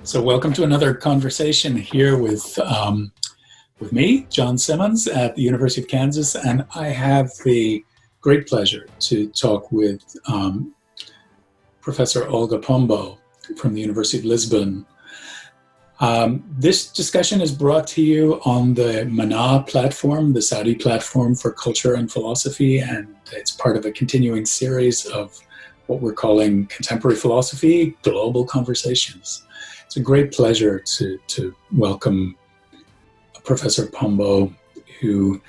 So welcome to another conversation here with me, John Symons, at the University of Kansas, and I have the great pleasure to talk with Professor Olga Pombo from the University of Lisbon. This discussion is brought to you on the Mana platform, the Saudi platform for culture and philosophy, and it's part of a continuing series of what we're calling contemporary philosophy, global conversations. It's a great pleasure to welcome Professor Pombo, who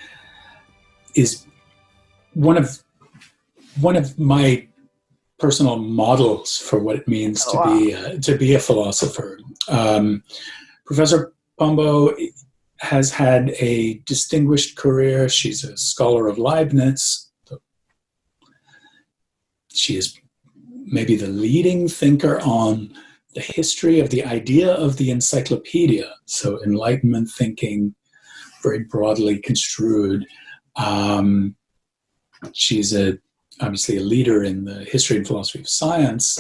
is one of my personal models for what it means to be a philosopher. Professor Pombo has had a distinguished career. She's a scholar of Leibniz. She is maybe the leading thinker on the history of the idea of the Encyclopedia, so Enlightenment thinking, very broadly construed. She's obviously a leader in the history and philosophy of science,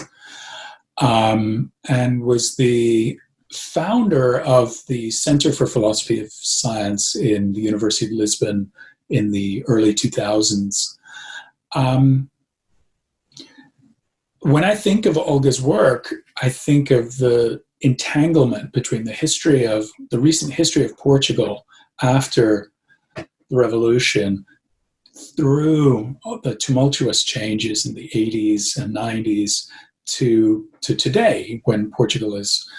and was the founder of the Center for Philosophy of Science in the University of Lisbon in the early 2000s. When I think of Olga's work, I think of the entanglement between the recent history of Portugal after the revolution through the tumultuous changes in the 80s and 90s to today, when Portugal is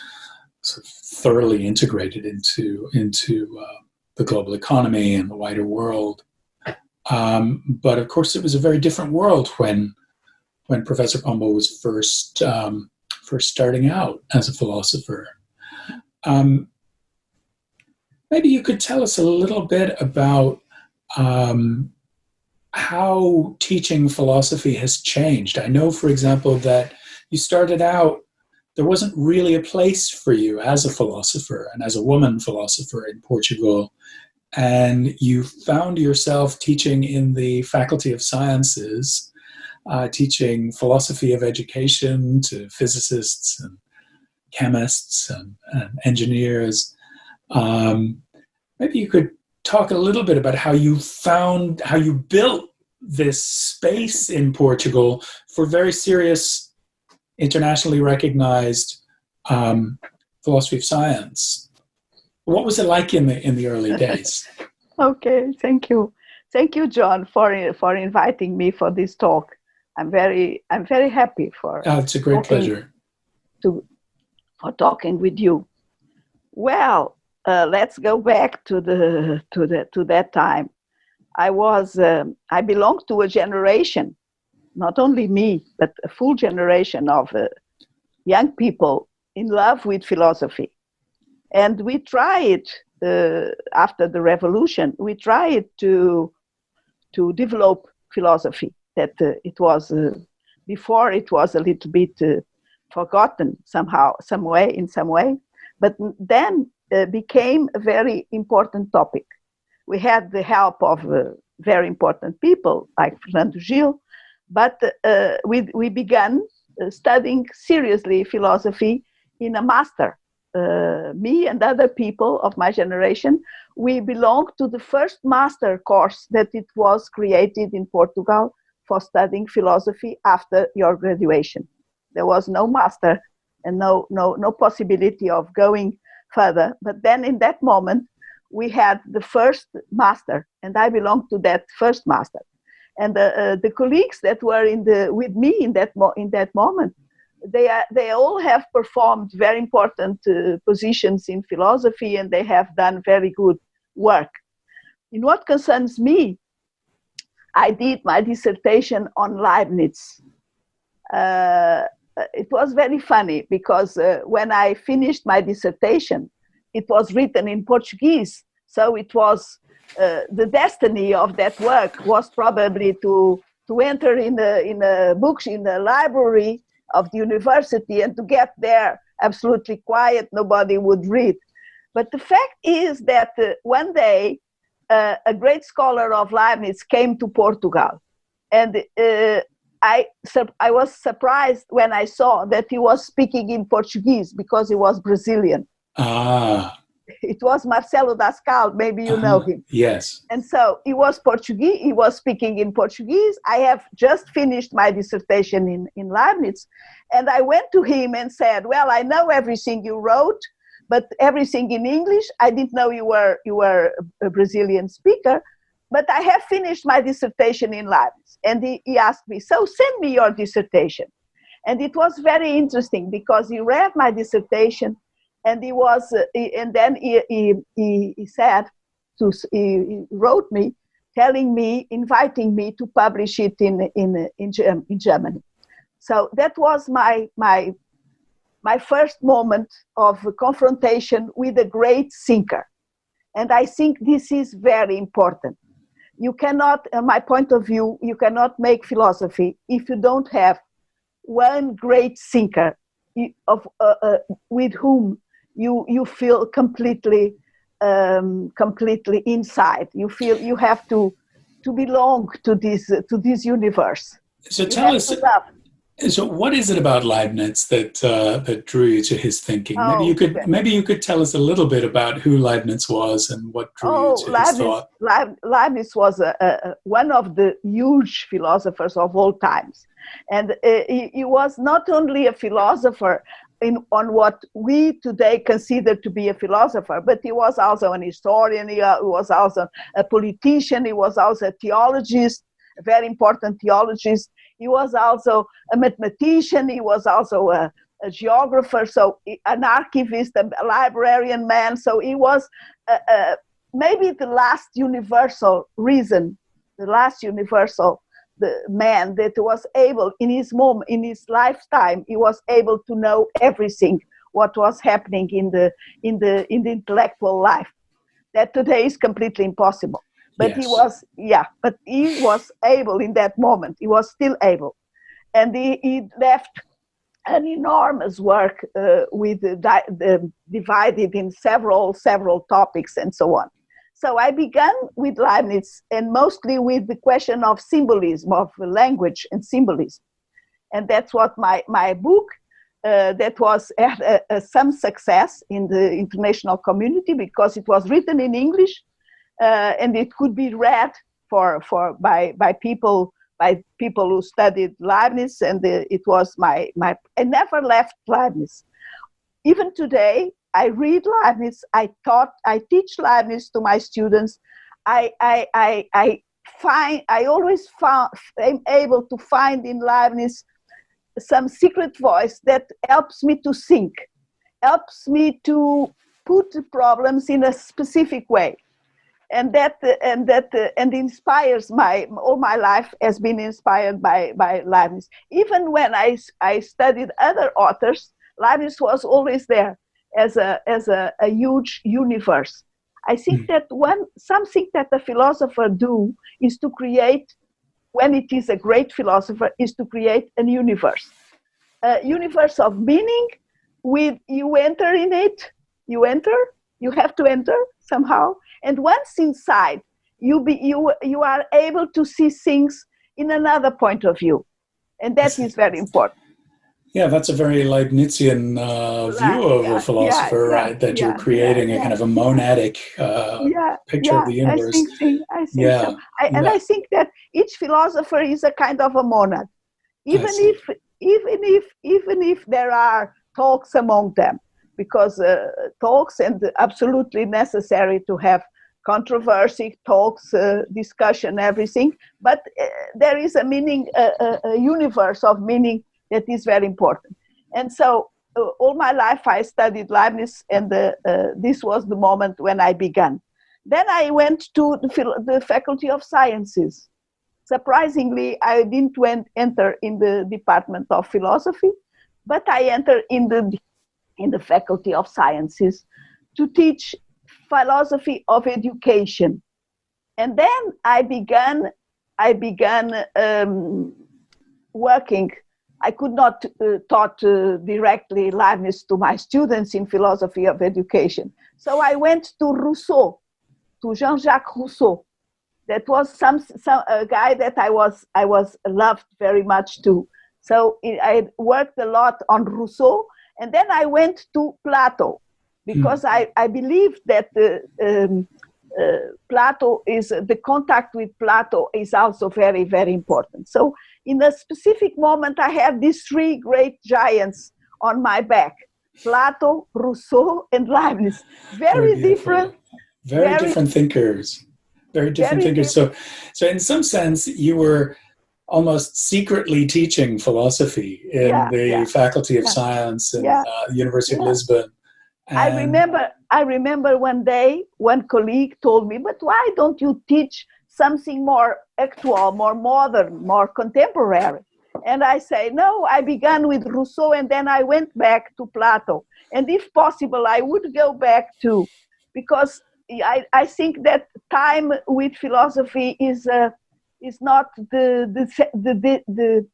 sort of thoroughly integrated into the global economy and the wider world. But of course, it was a very different world when Professor Pombo was first starting out as a philosopher. Maybe you could tell us a little bit about how teaching philosophy has changed. I know, for example, that you started out, there wasn't really a place for you as a philosopher and as a woman philosopher in Portugal, and you found yourself teaching in the Faculty of Sciences, teaching philosophy of education to physicists and chemists and engineers. Maybe you could talk a little bit about how you built this space in Portugal for very serious, internationally recognized philosophy of science. What was it like in the early days? Okay, thank you. Thank you, John, for inviting me for this talk. I'm very happy for. It's a great pleasure. For talking with you. Well, let's go back to that time. I belong to a generation, not only me, but a full generation of young people in love with philosophy, and we tried after the revolution. We tried to develop philosophy. That it was before it was a little bit forgotten somehow, in some way, but then became a very important topic. We had the help of very important people like Fernando Gil, but we began studying seriously philosophy in a master. Me and other people of my generation, we belonged to the first master course that it was created in Portugal for studying philosophy after your graduation. There was no master and no possibility of going further. But then in that moment, we had the first master, and I belonged to that first master. And the colleagues that were with me in that moment, they all have performed very important positions in philosophy, and they have done very good work. In what concerns me, I did my dissertation on Leibniz. It was very funny because when I finished my dissertation, it was written in Portuguese. So it was the destiny of that work was probably to enter in the library of the university and to get there absolutely quiet, nobody would read. But the fact is that one day, a great scholar of Leibniz came to Portugal. And I was surprised when I saw that he was speaking in Portuguese because he was Brazilian. Ah. It was Marcelo Dascal, maybe you know him. Yes. And so he was Portuguese, he was speaking in Portuguese. I have just finished my dissertation in Leibniz. And I went to him and said, well, I know everything you wrote, but everything in English. I didn't know you were a Brazilian speaker, but I have finished my dissertation in Leibniz. And he asked me, so send me your dissertation. And it was very interesting because he read my dissertation. And he wrote me, telling me, inviting me to publish it in Germany. So that was my first moment of confrontation with a great thinker. And I think this is very important. You cannot, in my point of view, you cannot make philosophy if you don't have one great thinker with whom you feel completely inside. You feel you have to belong to this universe. So tell us. So what is it about Leibniz that drew you to his thinking? Maybe you could tell us a little bit about who Leibniz was and what drew you to his thought. Leibniz was one of the huge philosophers of all times, and he was not only a philosopher on what we today consider to be a philosopher, but he was also an historian, he was also a politician, he was also a theologist, a very important theologist. He was also a mathematician, he was also a geographer, so an archivist, a librarian man. So he was maybe the last universal the man that was able in his lifetime, he was able to know everything what was happening in the intellectual life. That today is completely impossible. But yes. He was able in that moment. He was still able. And he left an enormous work divided in several topics and so on. So I began with Leibniz and mostly with the question of symbolism, of language and symbolism. And that's what my book, that was had some success in the international community because it was written in English and it could be read by people who studied Leibniz, and it was I never left Leibniz. Even today, I read Leibniz. I teach Leibniz to my students. I'm able to find in Leibniz some secret voice that helps me to think, helps me to put the problems in a specific way, and inspires all my life has been inspired by Leibniz. Even when I studied other authors, Leibniz was always there as a huge universe. I think that something that a philosopher do is to create, when it is a great philosopher, is to create a universe of meaning. With you enter in it, you have to enter somehow, and once inside, you are able to see things in another point of view, and that is very important. Yeah, that's a very Leibnizian view of a philosopher, right? That you're creating a kind of a monadic picture of the universe. I think so. And I think that each philosopher is a kind of a monad, even if there are talks among them, because talks and absolutely necessary to have controversy, talks, discussion, everything. But there is a meaning, a universe of meaning that is very important. And so all my life I studied Leibniz, and this was the moment when I began. Then I went to the Faculty of Sciences. Surprisingly, I didn't enter in the Department of Philosophy, but I entered in the Faculty of Sciences to teach philosophy of education. And then I began working I could not taught directly Leibniz to my students in philosophy of education. So I went to Rousseau, to Jean-Jacques Rousseau. That was a guy that I was loved very much too. So I worked a lot on Rousseau, and then I went to Plato, because I believe that Plato is, the contact with Plato is also very, very important. So in a specific moment, I have these three great giants on my back: Plato, Rousseau, and Leibniz. Very different. Very different thinkers. Very different thinkers. So in some sense, you were almost secretly teaching philosophy in the Faculty of Science in University of Lisbon. And I remember one day, one colleague told me, but why don't you teach something more actual, more modern, more contemporary? And I say, no, I began with Rousseau and then I went back to Plato. And if possible, I would go back too, because I think that time with philosophy is not the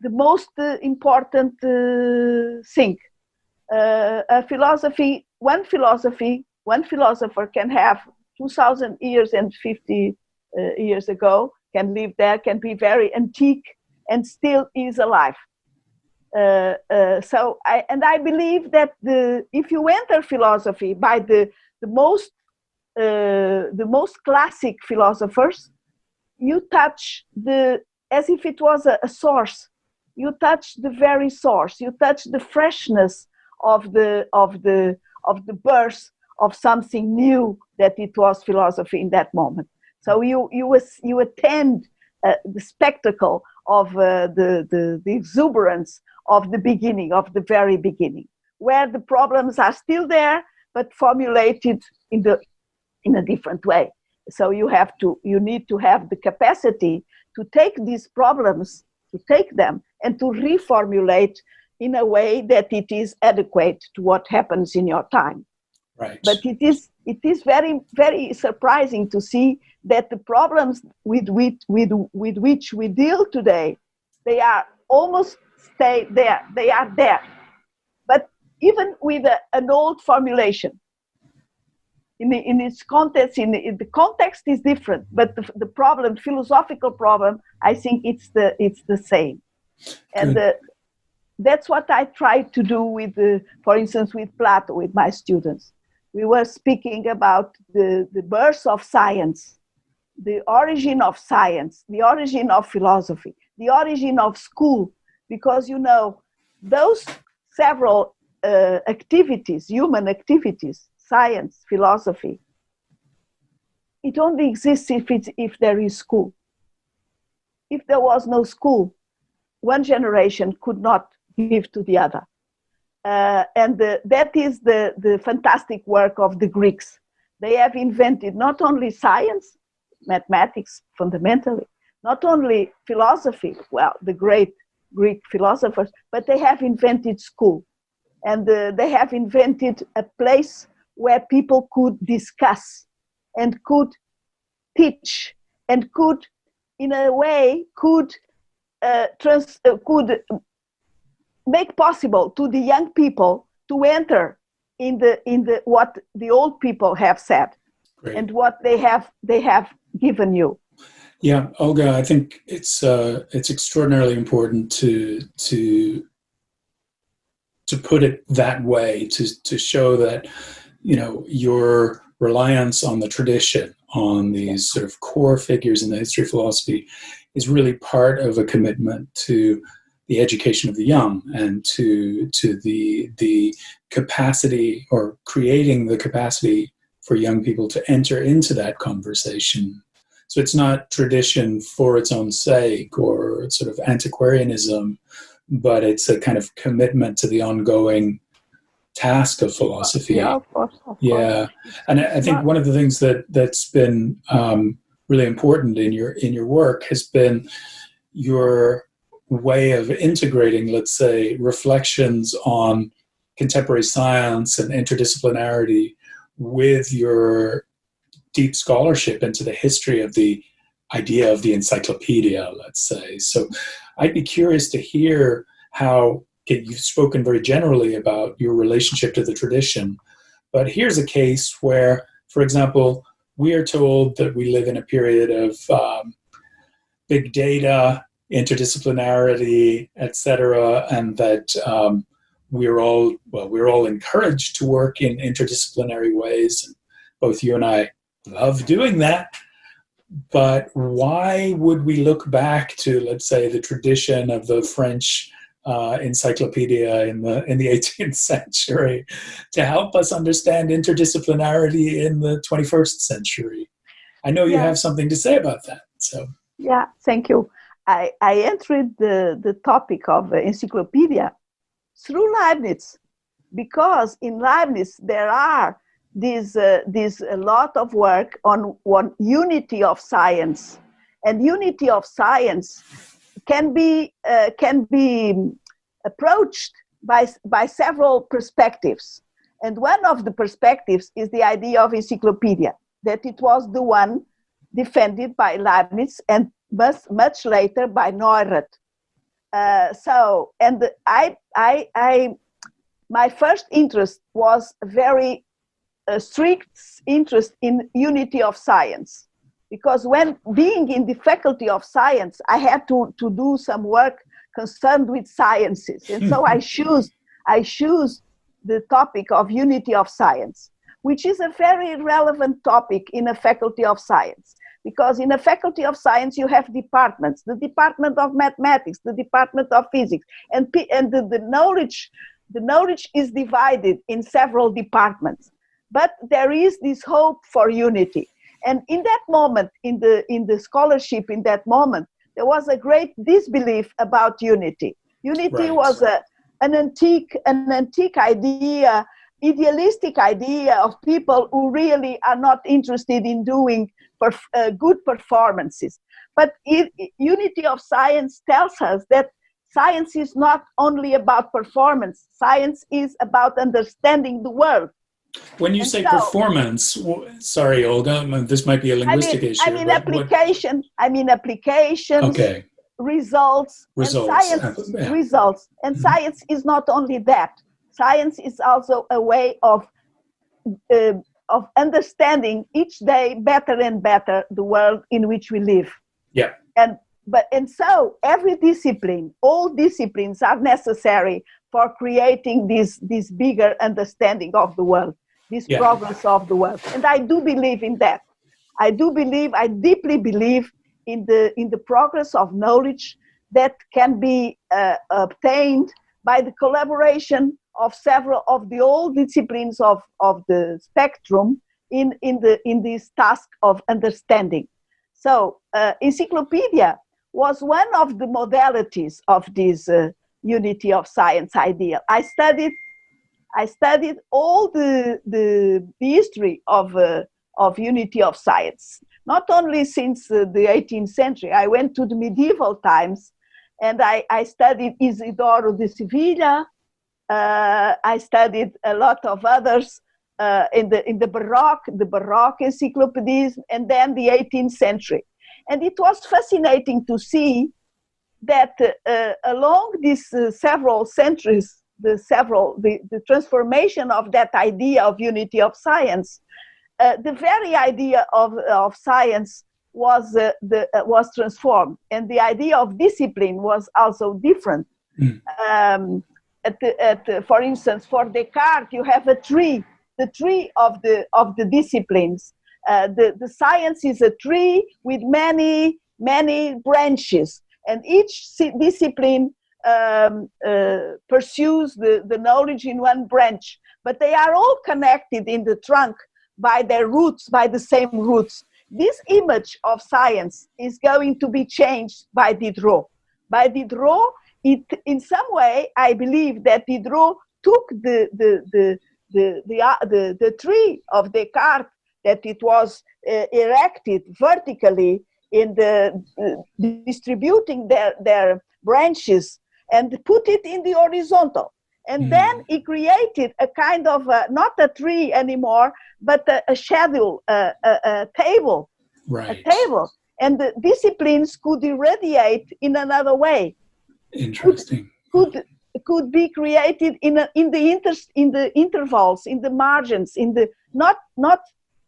most important thing. One philosopher can have 2,000 years and 50 years ago, can live there, can be very antique, and still is alive. So I believe that if you enter philosophy by the most classic philosophers, you touch as if it was a source. You touch the very source. You touch the freshness of the birth of something new, that it was philosophy in that moment. So you attend the spectacle of the exuberance of the beginning, of the very beginning, where the problems are still there, but formulated in a different way. So you need to have the capacity to take these problems, to take them and to reformulate in a way that it is adequate to what happens in your time. Right. But it is very, very surprising to see that the problems with which we deal today, they are almost stay there. They are there. But even with an old formulation, in its context, the context is different, but the problem, philosophical problem, I think it's the same. And that's what I try to do for instance, with Plato, with my students. We were speaking about the birth of science, the origin of science, the origin of philosophy, the origin of school, because, those several activities, human activities, science, philosophy, it only exists if there is school. If there was no school, one generation could not give to the other. And that is the fantastic work of the Greeks. They have invented not only science, mathematics fundamentally, not only philosophy, the great Greek philosophers, but they have invented school. And they have invented a place where people could discuss and could teach and could, in a way, could make possible to the young people to enter in the what the old people have said. Great. And what they have given you. Yeah, Olga, I think it's extraordinarily important to put it that way, to show that your reliance on the tradition, on these sort of core figures in the history of philosophy, is really part of a commitment to the education of the young and to the capacity, or creating the capacity for young people to enter into that conversation. So it's not tradition for its own sake or sort of antiquarianism, but it's a kind of commitment to the ongoing task of philosophy. Yeah, of course. Yeah, and I think one of the things that's been really important in your work has been your way of integrating, let's say, reflections on contemporary science and interdisciplinarity with your deep scholarship into the history of the idea of the encyclopedia, let's say. So I'd be curious to hear how you've spoken very generally about your relationship to the tradition. But here's a case where, for example, we are told that we live in a period of big data, interdisciplinarity, etc., and that we're all encouraged to work in interdisciplinary ways. And both you and I love doing that. But why would we look back to, let's say, the tradition of the French Encyclopedia in the 18th century to help us understand interdisciplinarity in the 21st century? I know you have something to say about that. So yeah, thank you. I entered the topic of encyclopedia through Leibniz, because in Leibniz there are this a lot of work on unity of science, and unity of science can be approached by several perspectives. And one of the perspectives is the idea of encyclopedia, that it was the one defended by Leibniz and much later by Neurath. My first interest was a very strict interest in unity of science, because when being in the faculty of science, I had to do some work concerned with sciences, and so I choose the topic of unity of science, which is a very relevant topic in a faculty of science. Because in a faculty of science, you have departments, the department of mathematics, the department of physics, and the knowledge is divided in several departments. But there is this hope for unity. And in that moment, in the scholarship, in that moment, there was a great disbelief about unity. Unity was an antique idea, idealistic idea of people who really are not interested in doing good performances. But unity of science tells us that science is not only about performance. Science is about understanding the world. When you say performance, sorry, Olga, this might be a linguistic issue. I mean applications, okay. results, and science results. And science is not only that. Science is also a way of understanding each day better and better the world in which we live. Yeah. And so every discipline, all disciplines are necessary for creating this bigger understanding of the world, this progress of the world. And I do believe in that. I deeply believe in the progress of knowledge that can be obtained by the collaboration of several of the old disciplines of the spectrum in this task of understanding. So encyclopedia was one of the modalities of this unity of science idea. I studied all the history of unity of science, not only since the 18th century. I went to the medieval times, and I studied Isidoro de Sevilla. I studied a lot of others in the Baroque encyclopedias, and then the 18th century. And it was fascinating to see that along these several centuries, the transformation of that idea of unity of science, the very idea of science was transformed, and the idea of discipline was also different. For instance, for Descartes, you have the tree of the disciplines. The science is a tree with many branches, and each discipline pursues the knowledge in one branch, but they are all connected in the trunk by their roots, by the same roots. This image of science is going to be changed by Diderot. By Diderot, in some way, I believe that Diderot took the tree of Descartes, that it was erected vertically in distributing their branches, and put it in the horizontal. And then he created a kind of, not a tree anymore, but a schedule, a table. Right. A table. And the disciplines could irradiate in another way. Interesting. could be created in the intervals, in the margins, in the not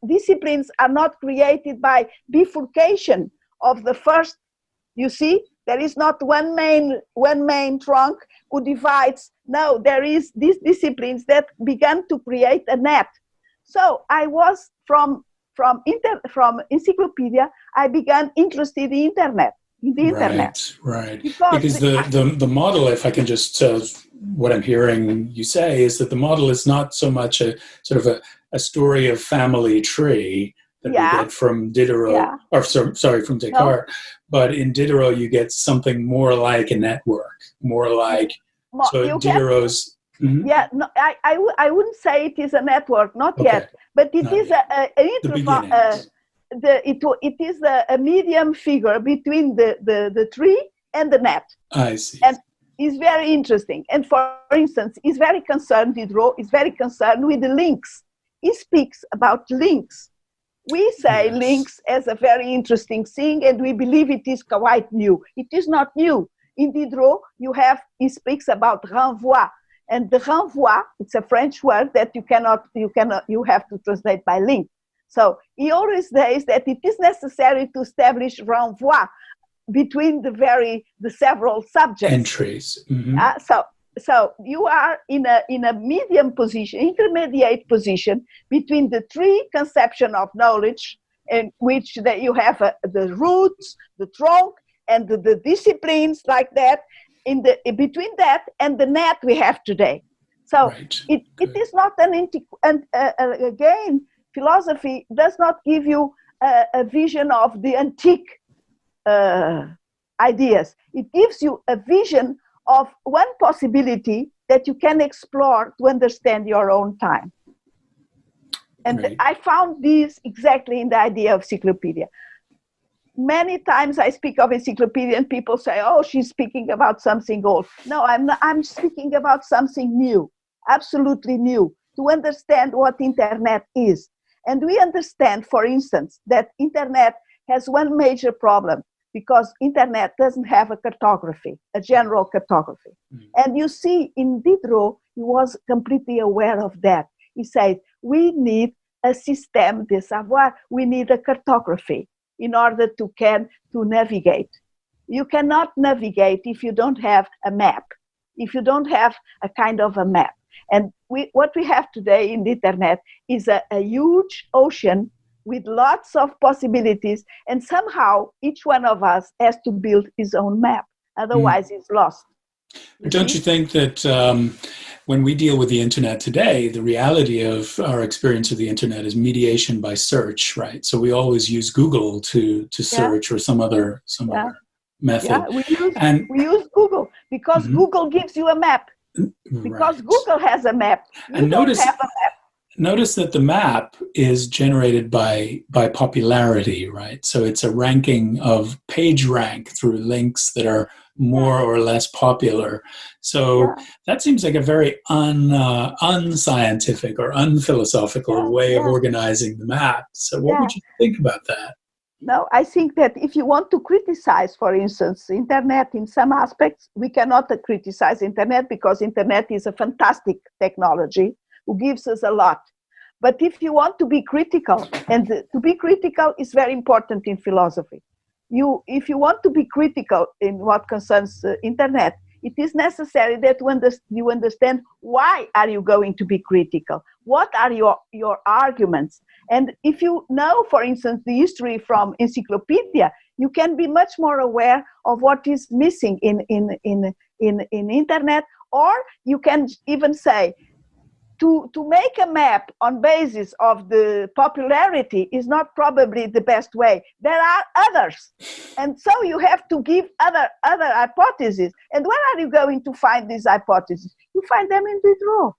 disciplines are not created by bifurcation of the first. You see, there is not one main trunk who divides. No, there is these disciplines that began to create a net. So I was from Encyclopedia, I began interested in the internet. Right. Because the model, if I can just, what I'm hearing you say is that the model is not so much a sort of a story of family tree that we get from Diderot, or sorry, from Descartes, but in Diderot you get something more like a network, more like, so Diderot's... Mm-hmm. Yeah, no, I wouldn't say it is a network, not yet, but it is it is a medium figure between the tree and the net. I see. And it's very interesting. And for instance, Diderot is very concerned with the links. He speaks about links. We say links as a very interesting thing, and we believe it is quite new. It is not new. In Diderot, he speaks about renvoi. And the renvoi, it's a French word that you have to translate by link. So he always says that it is necessary to establish renvoi between the several subjects. Entries. Mm-hmm. So you are in a medium position, intermediate position between the three conception of knowledge, in which that you have the roots, the trunk, and the disciplines like that. Between that and the net we have today. So it is not again, philosophy does not give you a vision of the antique ideas. It gives you a vision of one possibility that you can explore to understand your own time. And I found this exactly in the idea of encyclopedia. Many times I speak of encyclopedia and people say, oh, she's speaking about something old. No, I'm not. I'm speaking about something new, absolutely new, to understand what internet is. And we understand, for instance, that internet has one major problem, because internet doesn't have a cartography, a general cartography. And you see, in Diderot, he was completely aware of that. He said, we need a système de savoir, we need a cartography in order to navigate. You cannot navigate if you don't have a map, if you don't have a kind of a map. And what we have today in the internet is a huge ocean with lots of possibilities, and somehow each one of us has to build his own map, otherwise it's lost. Don't you think that when we deal with the internet today, the reality of our experience of the internet is mediation by search, right? So we always use Google to search or some other method. Yeah, we use Google because Google gives you a map. Because Google has a map. You don't have a map. Notice that the map is generated by popularity, right? So it's a ranking of page rank through links that are more or less popular. So that seems like a very unscientific or unphilosophical way of organizing the map. So what would you think about that? No, I think that if you want to criticize, for instance, internet in some aspects, we cannot criticize internet because internet is a fantastic technology who gives us a lot. But if you want to be critical, and to be critical is very important in philosophy. If you want to be critical in what concerns the internet, it is necessary that you understand why are you going to be critical? What are your arguments? And if you know, for instance, the history from Encyclopedia, you can be much more aware of what is missing in internet, or you can even say, to make a map on basis of the popularity is not probably the best way. There are others. And so you have to give other hypotheses. And where are you going to find these hypotheses? You find them in Diderot.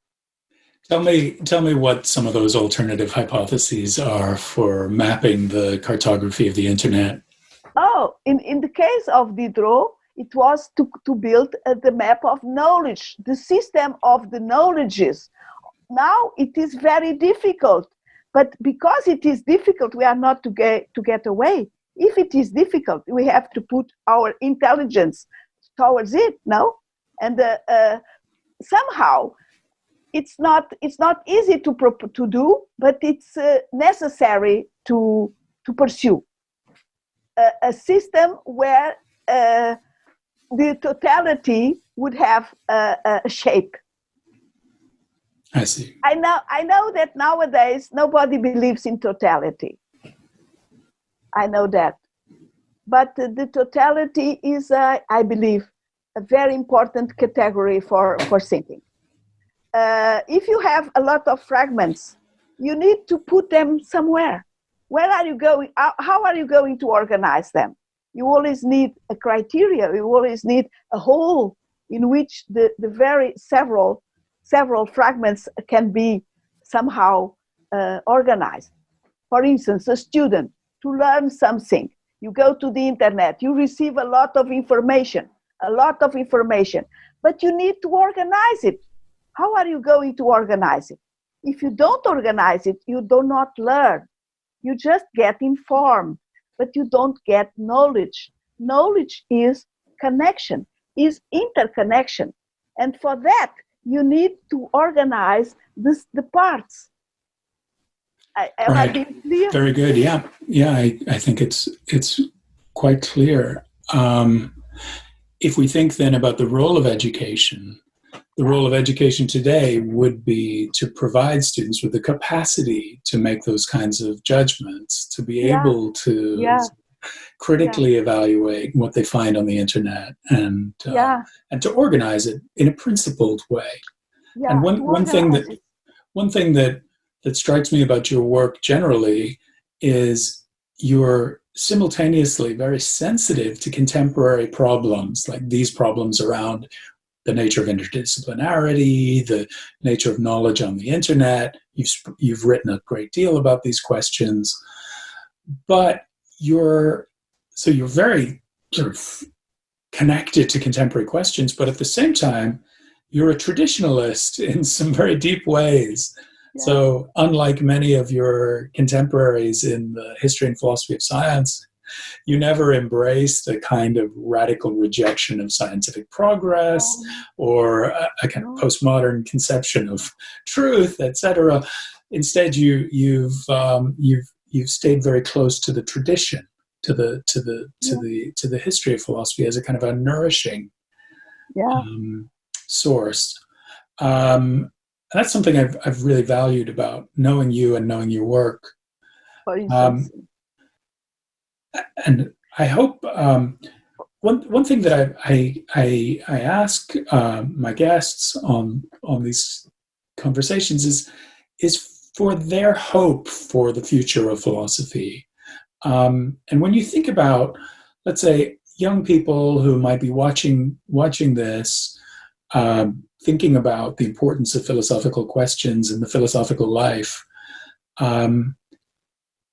Tell me what some of those alternative hypotheses are for mapping the cartography of the internet. Oh, in the case of Diderot, it was to build the map of knowledge, the system of the knowledges. Now it is very difficult, but because it is difficult, we are not to get away. If it is difficult, we have to put our intelligence towards it, no? And somehow it's not easy to do, but it's necessary to pursue a system where the totality would have a shape. I see. I know that nowadays nobody believes in totality. I know that. But the totality is, I believe, a very important category for thinking. If you have a lot of fragments, you need to put them somewhere. Where are you going? How are you going to organize them? You always need a criteria. You always need a whole in which the very several fragments can be somehow organized. For instance, a student, to learn something, you go to the internet, you receive a lot of information, but you need to organize it. How are you going to organize it? If you don't organize it, you do not learn. You just get informed, but you don't get knowledge. Knowledge is connection, is interconnection. And for that, you need to organize the parts. Am I being clear? Very good. Yeah. I think it's quite clear. If we think then about the role of education, the role of education today would be to provide students with the capacity to make those kinds of judgments, to be able to critically evaluate what they find on the internet, and to organize it in a principled way. And one thing that strikes me about your work generally is you're simultaneously very sensitive to contemporary problems, like these problems around the nature of interdisciplinarity, the nature of knowledge on the internet. You've written a great deal about these questions, but you're very sort of connected to contemporary questions, but at the same time, you're a traditionalist in some very deep ways. Yeah. So unlike many of your contemporaries in the history and philosophy of science, you never embraced a kind of radical rejection of scientific progress or a kind of postmodern conception of truth, etc. Instead, you've stayed very close to the tradition, to the history of philosophy as a kind of a nourishing source. That's something I've really valued about knowing you and knowing your work. For instance. And I hope one thing that I ask my guests on these conversations is for their hope for the future of philosophy. And when you think about, let's say, young people who might be watching this, thinking about the importance of philosophical questions in the philosophical life,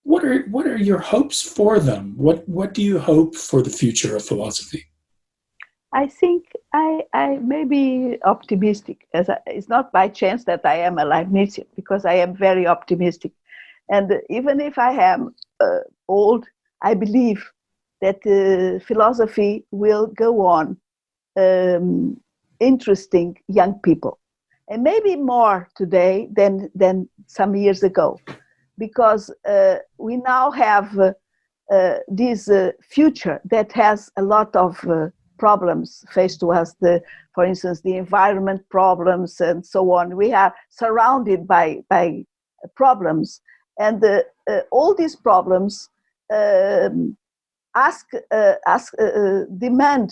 what are your hopes for them? What do you hope for the future of philosophy? I think I may be optimistic. It's not by chance that I am a Leibnizian, because I am very optimistic. And even if I am old, I believe that philosophy will go on interesting young people, and maybe more today than some years ago, because we now have this future that has a lot of problems faced to us, for instance, the environment problems and so on. We are surrounded by problems, and all these problems demand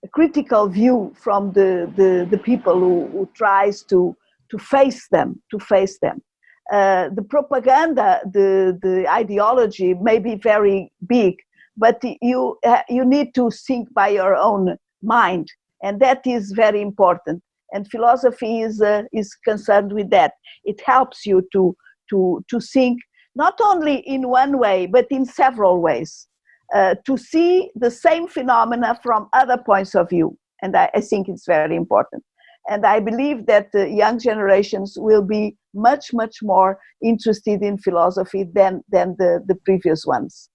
a critical view from the people who tries to face them. The propaganda, the ideology may be very big, but you need to think by your own mind, and that is very important. And philosophy is concerned with that. It helps you to think not only in one way, but in several ways, to see the same phenomena from other points of view. And I think it's very important. And I believe that the young generations will be much, much more interested in philosophy than the previous ones.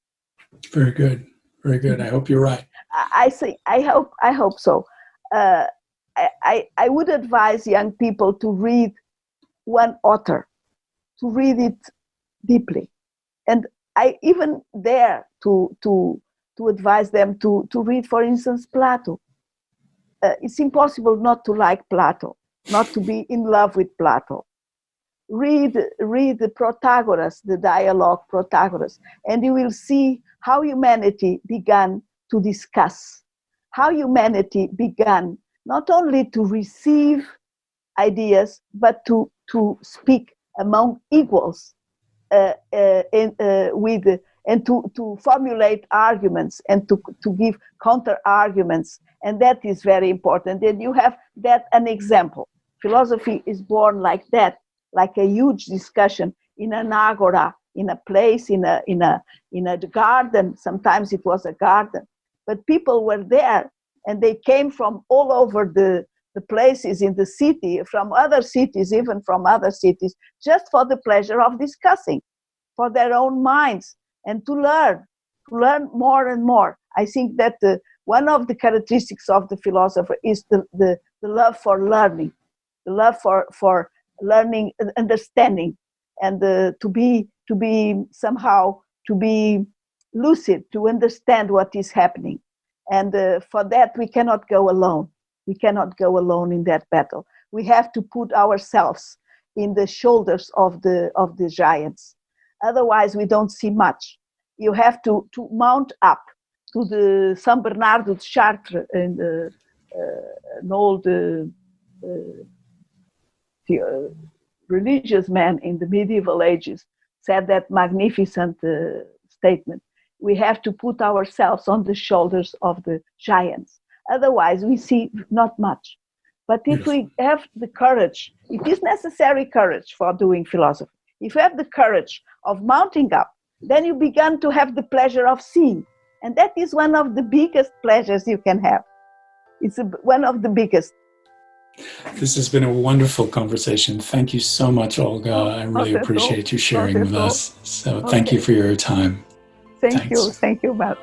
Very good. Very good. I hope you're right. I hope so. I would advise young people to read one author, to read it deeply. And I even dare to advise them to read, for instance, Plato. It's impossible not to like Plato, not to be in love with Plato. Read the Protagoras, the dialogue Protagoras, and you will see how humanity began to discuss, how humanity began not only to receive ideas, but to speak among equals, and to formulate arguments and to give counter arguments. And that is very important. And you have that an example. Philosophy is born like that, like a huge discussion in an agora, in a place, in a garden. Sometimes it was a garden, but people were there, and they came from all over the places in the city, from other cities, even from other cities, just for the pleasure of discussing, for their own minds, and to learn more and more. I think that one of the characteristics of the philosopher is the love for learning, the love for learning, understanding, and to be lucid, to understand what is happening. And for that, we cannot go alone. We cannot go alone in that battle. We have to put ourselves in the shoulders of the giants. Otherwise, we don't see much. You have to mount up to the Saint Bernard de Chartres, and an old religious man in the medieval ages, said that magnificent statement. We have to put ourselves on the shoulders of the giants. Otherwise, we see not much. But if we have the courage, it is necessary courage for doing philosophy. If you have the courage of mounting up, then you begin to have the pleasure of seeing. And that is one of the biggest pleasures you can have. It's one of the biggest. This has been a wonderful conversation. Thank you so much, Olga. I really appreciate you sharing with us. So thank you for your time. Thank you, Matt.